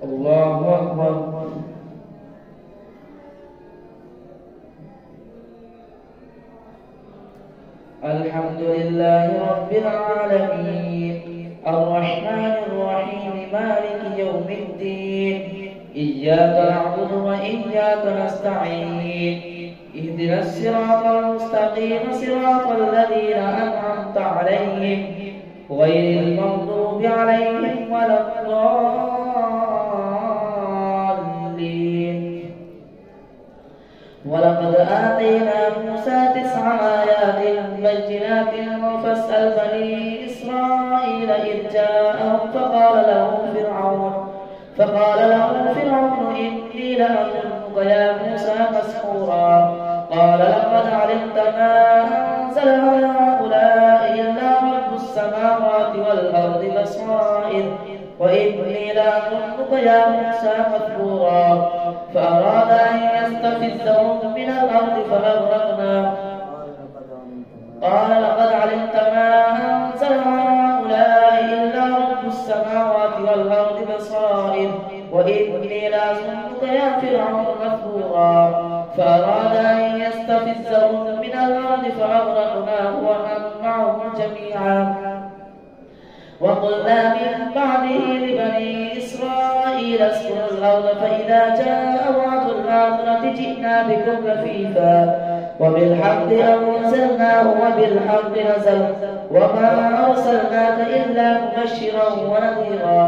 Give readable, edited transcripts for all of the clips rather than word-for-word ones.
الله أكبر. الحمد لله رب العالمين الرحمن الرحيم مالك يوم الدين إياك نعبد وإياك نستعين اهدنا الصراط المستقيم صراط الذين أنعمت عليهم غير المغضوب عليهم ولا الضالين. ولقد آتينا موسى 9 آيات بينات فاسأل بني إسرائيل إذ جاءهم فقال له فرعون إني لأظنك يا موسى مسحورا. قال لقد علمت ما أنزل هؤلاء إلا رب السماوات والأرض بصائر وإني لأظنك يا موسى مثبورا. فأراد أن يستفزهم من الأرض فأغرقناه. قال لقد علمت ما أنزل هؤلاء إلا رب السماوات والأرض بصائر وإني لأظنك يا فرعون مثبورا. فأراد أن يستفزهم من الأرض فأغرقناه ومن معه جميعا. وقلنا من بعده لبني إسرائيل اسكنوا الأرض فإذا جاء وعد الآخرة جئنا بكم لفيفا وبالحق أنزلناه وبالحق نزل وما أرسلناك إلا مبشرا ونذيرا.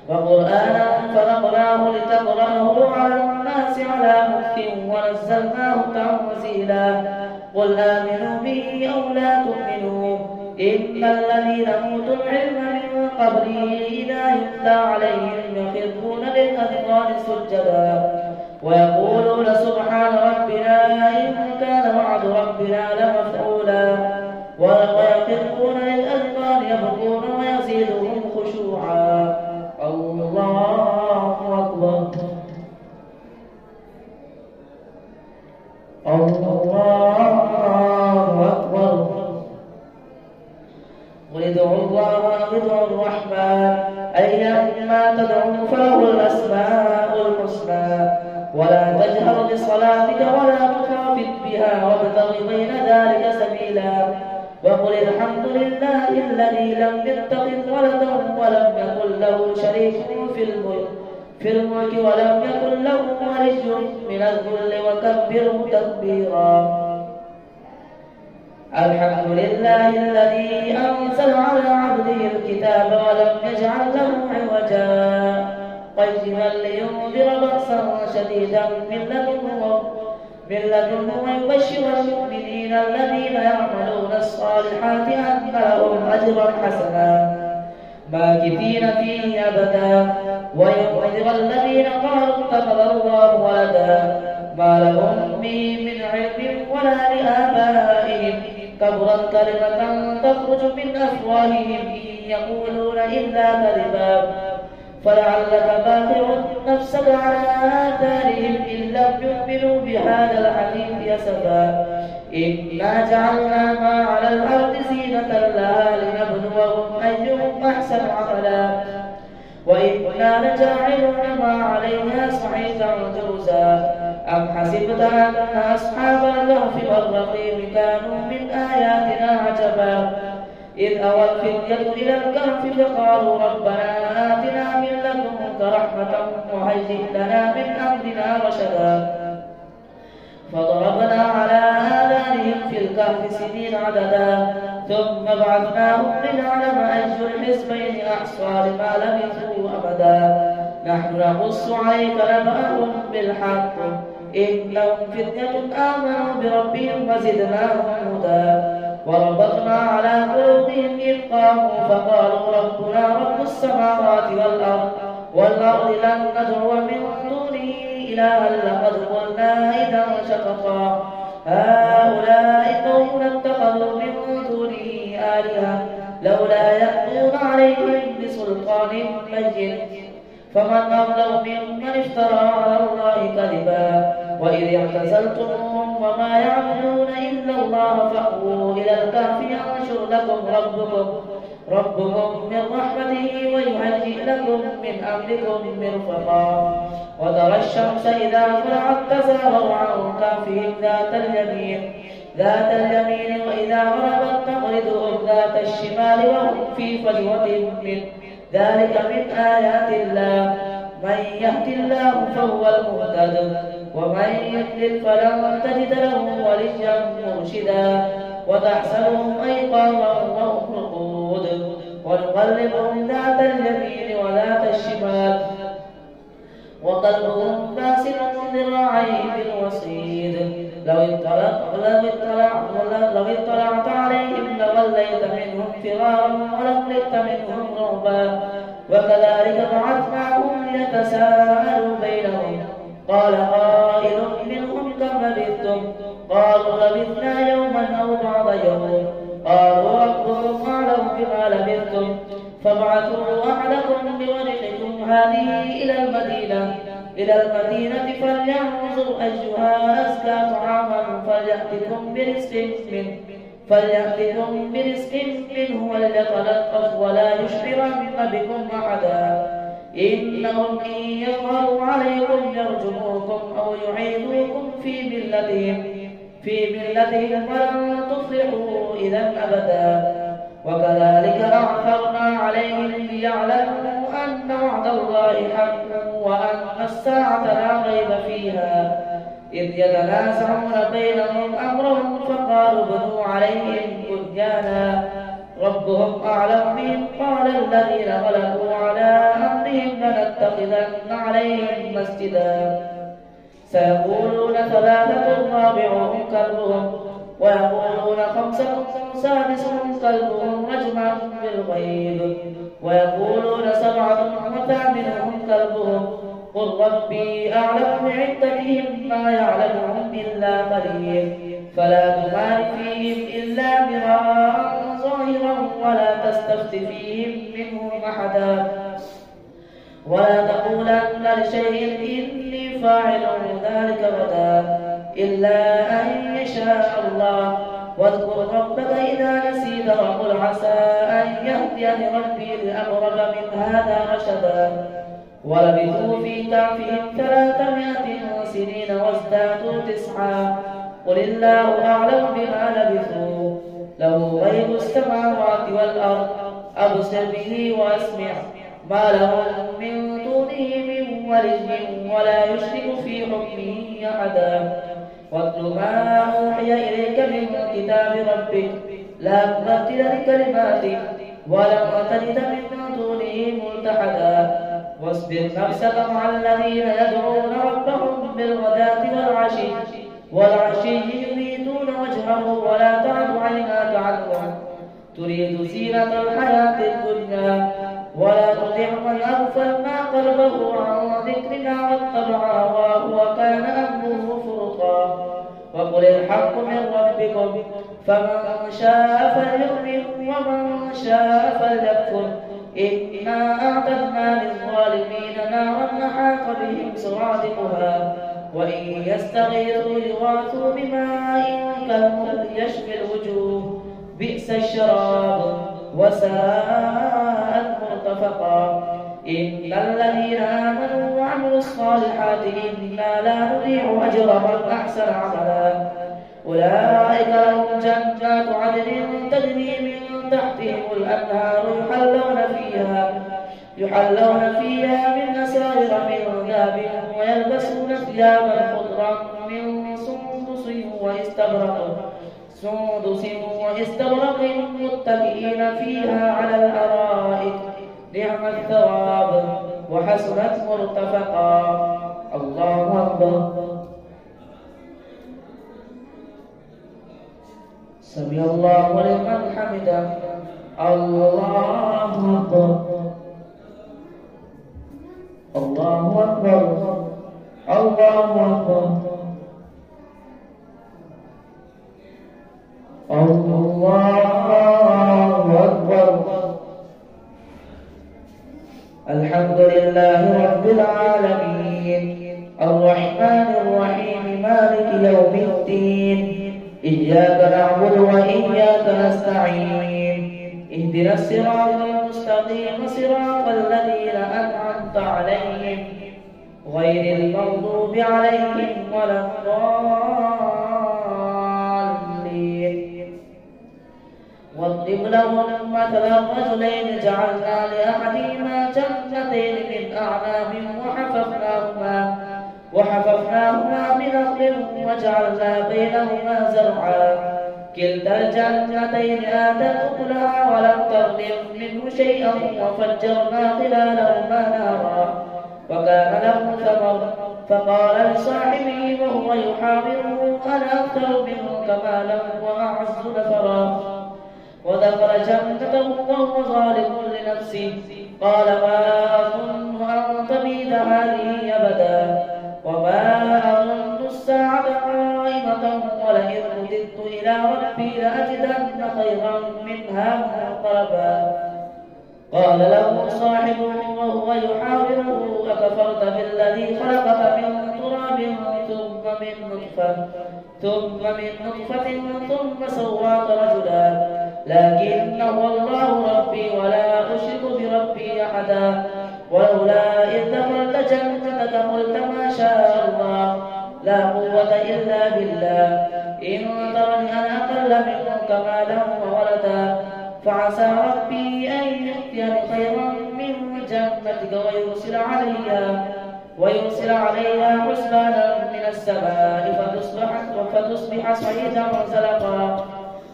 وقرآنا فرقناه لتقرأه على الناس على مكث ونزلناه تنزيلا. قل آمنوا به أو لا تؤمنوا إن الذين أوتوا العلم من قبله إذا يتلى عليهم يخرون للأذقان سجدا ويقولون سبحان ربنا إن كان وعد ربنا لمفعولا ويخرون للأذقان يبكون ويزيدهم خشوعا. الله أكبر. الله أكبر. قل ادعوا الله أو ادعوا الرحمن أيما تدعوا فله الأسماء الحسنى ولا تجهر بصلاتك ولا تخافت بها وابتغ بين ذلك سبيلا. وقل الحمد لله الذي لم يتخذ ولدا ولم يكن له شريك في الملك ولم يكن له ولي من الذل وكبره تكبيرا. الحمد لله الذي أنزل على عبده الكتاب ولم يجعل له عوجا قيما لينذر بأسا شديدا من لدنه ويبشر المؤمنين الذين يعملون الصالحات أن لهم أجرا حسنا ماكثين فيه أبدا وينذر الذين قالوا اتخذ الله ولدا ما لهم به من علم ولا لآبائهم كبرت كلمة تخرج من أفواههم إن يقولون إلا كذبا. فلعلك باخع نفسك على آثارهم إن لم يؤمنوا بهذا الحديث أسفا. إنا جعلنا ما على الأرض زينة لها لنبلوهم أيهم أحسن عملا وإنا لجاعلون ما عليها صعيدا جرزا. أم حسبت أن أصحاب الكهف والرقيم كانوا من آياتنا عجبا إذ أوى الفتية إلى الكهف فقالوا ربنا آتنا من لدنك رحمة وهيئ لنا من أمرنا رشدا. فضربنا على آذانهم في الكهف سنين عددا ثم بعثناهم لنعلم أي الحزبين أحصى لما لبثوا أبدا. نحن نقص عليك نبأهم بالحق إنهم فتية آمنوا بربهم وزدناهم هدى. وربطنا على قلوبهم إذ قاموا فقالوا ربنا رب السماوات والأرض لن ندعو من دونه إلها لقد قلنا إذا شططا هؤلاء قوم اتخذوا من دونه آلهة لولا يأتون عليهم بسلطان بين فمن أظلم ممن افترى على الله كذبا. وإذ اعتزلتموهم وما يعبدون إلا الله فأووا إلى الكهف ينشر لكم ربكم من رحمته ويهيئ لكم من أمركم مرفقا وترى الشمس إذا طلعت تزاور عن كهفهم ذات اليمين وإذا غربت تقرضهم ذات الشمال وهم في فجوة منه ذلك من آيات الله من يهد الله فهو المهتد ومن يضلل فلن تجد له وليا مرشدا وتحسبهم أيقاظا وهم رقود ونقلبهم ذات اليمين وذات الشمال وقلبهم باسط ذراعيه بالوصيد لو اطلعت عليهم لوليت منهم فرارا ولملئت منهم رعبا وكذلك بعثناهم ليتساءلوا بينهم قال قائل منهم كم لبثتم قالوا لبثنا يوما أو بعض يوم قالوا ربكم أعلم بما لبثتم فابعثوا أحدكم بورقكم هذه إلى المدينة فلينظر أيها أزكى طعاما فليأتكم برزق منه وليتلطف ولا يشعرن بكم أحدا إنهم إن يظهروا عليكم يرجموكم أو يعيدوكم في ملتهم ولن تفلحوا إذا أبدا وكذلك أعثرنا عليهم ليعلموا أن وعد الله حق وأن الساعة لا ريب فيها إذ يتنازعون بينهم أمرهم فقالوا ابنوا عليهم بنيانا ربهم أعلم بهم قال الذين غلبوا على أمرهم لنتخذن عليهم مسجدا سيقولون ثلاثة رابعهم كلبهم ويقولون خمسة سادسهم كلبهم رجما بالغيب ويقولون سبعة وثامنهم كلبهم قل ربي أعلم بعدتهم ما يعلمهم إلا قليل فلا تمار فيهم إلا مراء ظاهرا ولا تستفت فيهم منهم أحدا ولا تقولن لشيء إني فاعل ذلك غدا إلا أن يشاء الله واذكر ربك إذا نسيت وقل عسى أن يهديني ربي لأقرب من هذا رشدا ولبثوا في كهفهم 300 سنين وازدادوا 9 قل الله أعلم بما لبثوا له غيب السماوات والأرض أبصر به وأسمع ما لهم من دونه من ولي ولا يشرك في حكمه أحدا واتل ما أوحي إليك من كتاب ربك لا مبدل لكلماته ولن تجد من دونه ملتحدا واصبر نفسك مع الذين يدعون ربهم بالغداة والعشي يريدون وجهه ولا تعد عيناك عنهم تريد زينة الحياة الدنيا ولا تطع من أغفلنا قلبه عن ذكرنا واتبع هواه وكان أمره فرطا وقل الحق من ربكم فمن شاء فليؤمن ومن شاء فليكفر إنا أعتدنا للظالمين نارا أحاط بهم سرادقها وإن يستغيثوا يغاثوا بماء كالمهل يشفي الوجوه بئس الشراب وساءت مرتفقا إن الذين آمنوا وعملوا الصالحات إنا لا نضيع أجر من أحسن عملا أولئك لهم جنات عدن تجري من تحتهم الأنهار يحلون فيها من أساور من ذهب ويلبسون ثيابا خضرا من سندس واستبرق متكئين فيها على الأرائك نعم الثواب وحسنت مرتفقا الله أكبر سمع الله لمن حمده الله أكبر الله أكبر الله أكبر الله أكبر الحمد لله رب العالمين الرحمن الرحيم مالك يوم الدين إياك نعبد وإياك نستعين اهدنا الصراط المستقيم صراط الذين أنعمت عليهم غير المغضوب عليهم ولا الضالين. واضرب لهم مثلا رجلين جعلنا لأحدهما جنتين من أعناب وحففناهما بنخل وجعلنا بينهما زرعا كلتا الجنتين آتت أكلها ولم تظلم منه شيئا وفجرنا خلالهما نارا وكان له ثمر فقال لصاحبه وهو يحاوره أنا أكثر منك مالا وأعز نفرا ودخل جنته وهو ظالم لنفسه قال ما أظن أن تبيد هذه أبدا وما أظن الساعة قائمة ولئن رددت إلى ربي لأجدن خيرا منها منقلبا. قال له صاحبه وهو يحاوره أكفرت بالذي خلقك من تراب ثم من نطفة ثم سواك رجلا لكن هو الله ربي ولا أشرك بربي أحدا ولولا إذ دخلت جنتك قلت ما شاء الله لا قوة إلا بالله إن ترني أنا أقل منك مالا وولدا فعسى ربي أن يؤتيني خيرا من جنتك ويرسل عليها حسبانا من السماء فتصبح صعيدا زلقا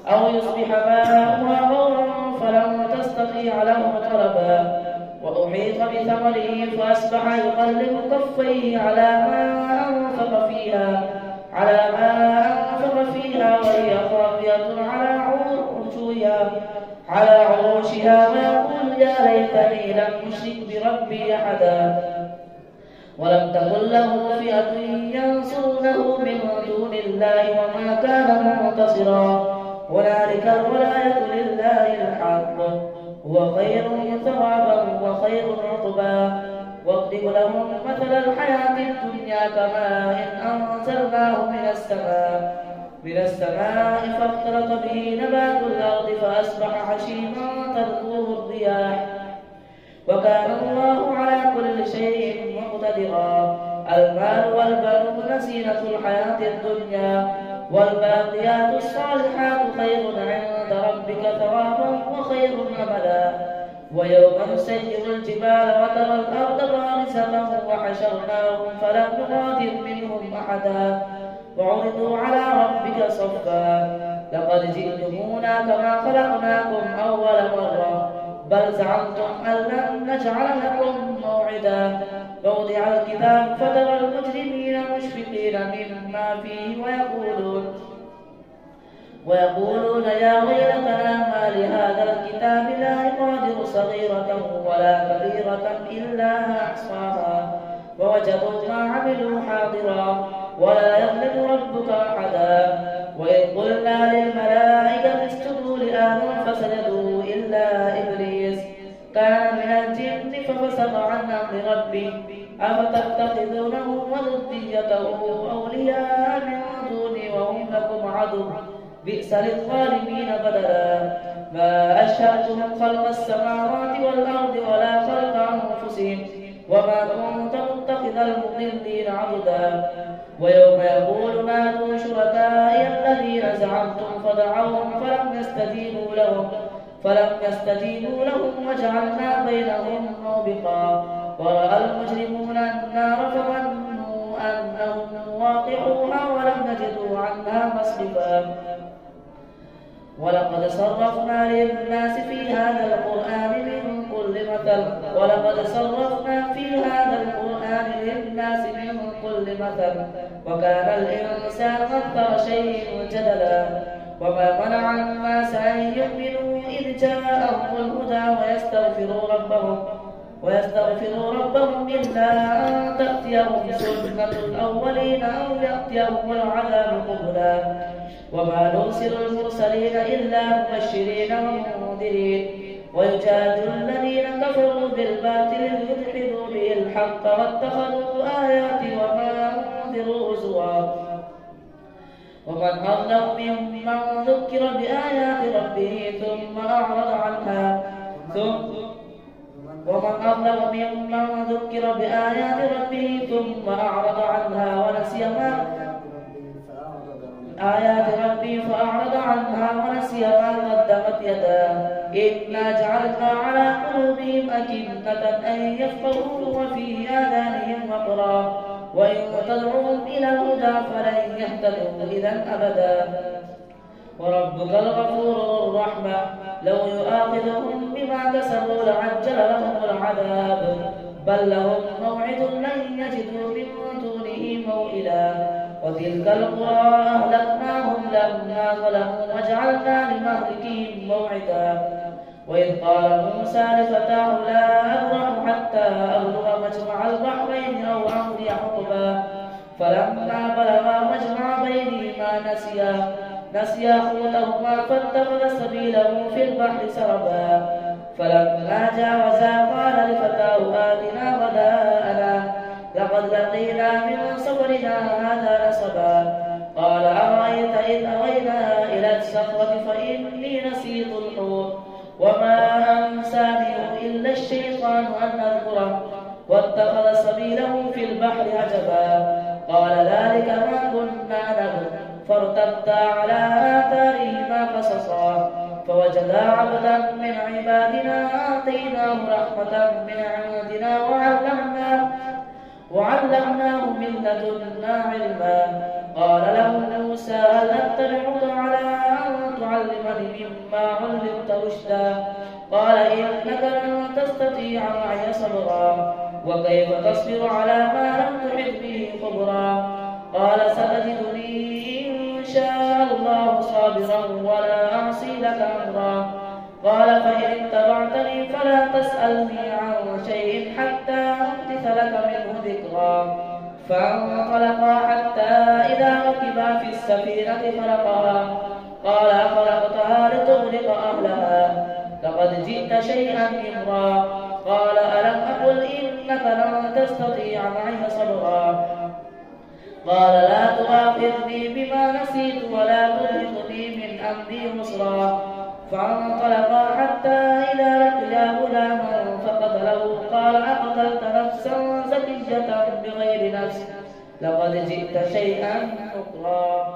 أو يصبح ماؤها غورا فلن تستطيع له طلبا وأحيط بثمره فأصبح يقلب كفيه على ما أنفق فيها وهي خاوية على عروشها ويقول يا ليتني لم أشرك بربي أحدا ولم تكن له فئة ينصرونه من دون الله وما كان منتصرا هنالك الولاية لله الحق هو خير ثوابا وخير عقبا. واضرب لهم مثل الحياة الدنيا كماء أنزلناه من السماء فاختلط به نبات الأرض فأصبح حشيما تذروه الرياح وكان الله على كل شيء مقتدرا. المال والبنون زينة الحياة الدنيا والباقيات الصالحات خير عند ربك ثوابا وخير أملا. ويوم نسير الجبال وترى الأرض بارزة وحشرناهم فلم نغادر منهم أحدا وعرضوا على ربك صفا لقد جئتمونا كما خلقناكم أول مرة بل زعمتم أن لن نجعل لكم موعدا. ووضع الكتاب فترى المجرمين مشفقين مما فيه ويقولون يا ويلتنا ما لهذا الكتاب لا يغادر صغيرة ولا كبيرة إلا أحصاها ووجدوا ما عملوا حاضرا ولا يظلم ربك أحدا. وإذ قلنا للملائكة اسجدوا لآدم فسجدوا إلا إبليس كان من الجن ففسق عن أمر ربه أفتتخذونه وذريته أولياء من دوني وهم لكم عدو بئس للظالمين بدلا. ما أشهدتهم خلق السماوات والأرض ولا خلق أنفسهم وما كنت متخذ المضلين عضدا. ويوم يقول نادوا شركائي الذين زعمتم فدعوهم فلم يستجيبوا لهم وجعلنا بينهم موبقا. ورأى المجرمون النار فظنوا أنهم واقعوها ولم يجدوا عنها مصرفا. ولقد صرفنا للناس في هذا القرآن من كل مثل وكان الإنسان أكثر شيء جدلا. وما منع الناس أن يؤمنوا إذ جاءهم الهدى ويستغفروا ربهم إلا أن تأتيهم سنة الأولين أو يأتيهم العذاب قبلا. وما نرسل المرسلين إلا مبشرين ومنذرين ويجادل الذين كفروا بالباطل ليدحضوا به الحق واتخذوا آياتي وما أنذروا هزوا. ومن أظلم ممن ذكر بآيات ربه ثم أعرض عنها ومن أظلم ممن ذكر بآيات ربه ثم أعرض عنها ونسي ما قدمت يداه إنا جعلنا على قلوبهم أكنة أن يفقهوه وفي آذانهم وقرا وإن تدعوهم إلى الهدى فلن يهتدوا إذا أبدا وربك الغفور ذو الرحمة لو يؤاخذهم بما كسبوا لعجل لهم العذاب بل لهم موعد لن يجدوا من دونه موئلا وتلك القرى أهلكناهم لما ظلموا وجعلنا لمهلكهم موعدا وإذ قال موسى لفتاه لا أبرح حتى أبلغ مجمع البحرين أو أمضي حقبا فلما بلغا مجمع بينهما نسيا حوتهما فاتخذ سبيله في البحر سربا فلما جاوزا قال لفتاه آتنا غداءنا لقد لقينا من سفرنا هذا نصبا قال أرأيت إذ أوينا إلى الصخرة فإني نسيت الحوت وما أنسانيه إلا الشيطان أن أذكره واتخذ سبيله في البحر عجبا قال ذلك ما كنا نبغي فارتدا على آثارهما قصصا فوجدا عبدا من عبادنا آتيناه رحمة من عندنا وعلمناه من لدنا علما قال له موسى هل أتبعك على أن تعلمني مما علمت رشدا قال إنك لن تستطيع معي صبرا وكيف تصبر على ما لم تحط به خبرا قال ستجدني إن شاء الله صابرا ولا أعصي لك أمرا قال فإن اتبعتني فلا تسألني عن شيء حتى أحدث لك منه ذكرا فانطلقا حتى إذا ركبا في السفينة خلقها قال أخلقتها لتغرق أهلها لقد جئت شيئا إمرا قال ألم أقل إنك لن تستطيع معي صبرا قال لا تؤاخذني بما نسيت ولا ترهقني من أمري عسرا فانطلقا حتى إذا لقيا غلاما فقتله قال أقتلت نفسا زكية بغير نفس لقد جئت شيئا نكرا